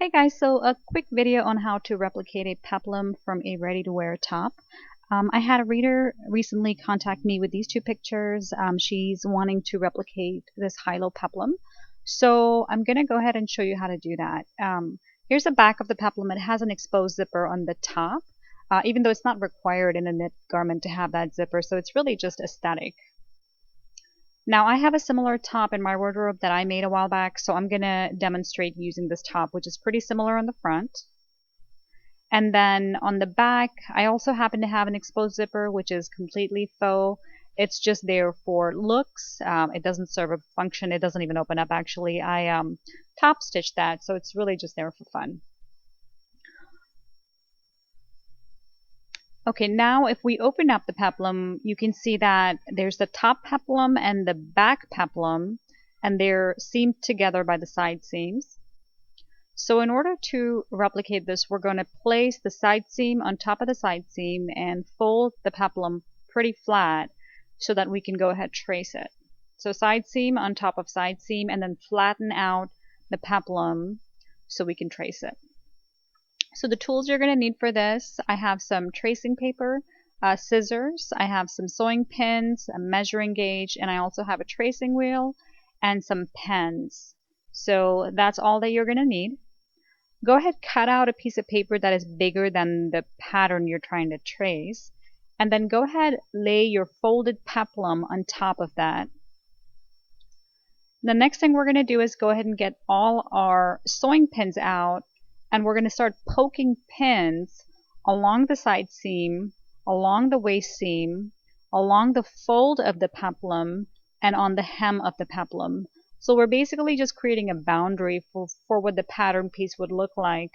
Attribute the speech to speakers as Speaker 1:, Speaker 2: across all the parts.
Speaker 1: Hey guys, so a quick video on how to replicate a peplum from a ready-to-wear top. I had a reader recently contact me with these two pictures. She's wanting to replicate this high-low peplum. So I'm going to go ahead and show you how to do that. Here's the back of the peplum. It has an exposed zipper on the top, even though it's not required in a knit garment to have that zipper, so it's really just aesthetic. Now I have a similar top in my wardrobe that I made a while back, so I'm going to demonstrate using this top, which is pretty similar on the front. And then on the back, I also happen to have an exposed zipper, which is completely faux. It's just there for looks. It doesn't serve a function. It doesn't even open up, actually. I top stitched that, so it's really just there for fun. Okay, now if we open up the peplum, you can see that there's the top peplum and the back peplum, and they're seamed together by the side seams. So in order to replicate this, we're going to place the side seam on top of the side seam and fold the peplum pretty flat so that we can go ahead and trace it. So side seam on top of side seam, and then flatten out the peplum so we can trace it. So the tools you're going to need for this, I have some tracing paper, scissors, I have some sewing pins, a measuring gauge, and I also have a tracing wheel and some pens. So that's all that you're going to need. Go ahead, cut out a piece of paper that is bigger than the pattern you're trying to trace, and then go ahead, lay your folded peplum on top of that. The next thing we're going to do is go ahead and get all our sewing pins out, and we're going to start poking pins along the side seam, along the waist seam, along the fold of the peplum, and on the hem of the peplum. So we're basically just creating a boundary for what the pattern piece would look like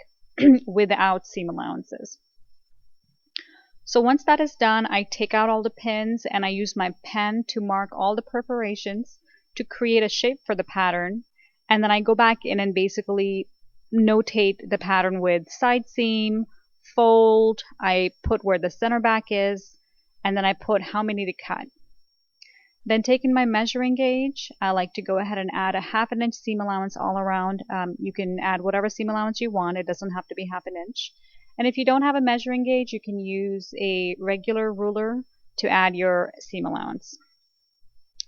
Speaker 1: without seam allowances. So once that is done, I take out all the pins and I use my pen to mark all the perforations to create a shape for the pattern. And then I go back in and basically notate the pattern with side seam, fold, I put where the center back is, and then I put how many to cut. Then taking my measuring gauge, I like to go ahead and add a 1/2 inch seam allowance all around. You can add whatever seam allowance you want. It doesn't have to be 1/2 inch. And if you don't have a measuring gauge, you can use a regular ruler to add your seam allowance.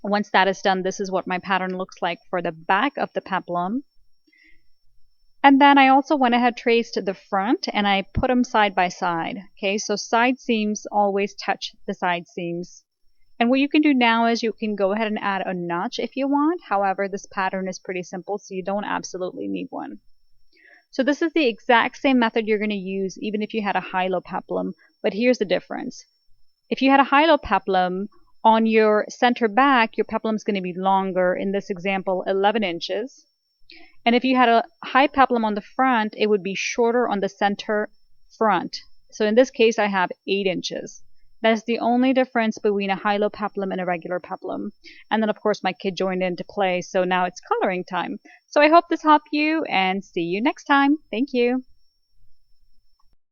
Speaker 1: Once that is done, this is what my pattern looks like for the back of the peplum. And then I also went ahead, traced the front, and I put them side by side. Okay, so side seams always touch the side seams. And what you can do now is you can go ahead and add a notch if you want. However, this pattern is pretty simple, so you don't absolutely need one. So this is the exact same method you're going to use even if you had a high-low peplum, but here's the difference. If you had a high-low peplum, on your center back, your peplum is going to be longer, in this example 11 inches. And if you had a high peplum on the front, it would be shorter on the center front. So in this case, I have 8 inches. That's the only difference between a high-low peplum and a regular peplum. And then, of course, my kid joined in to play, so now it's coloring time. So I hope this helped you, and see you next time. Thank you.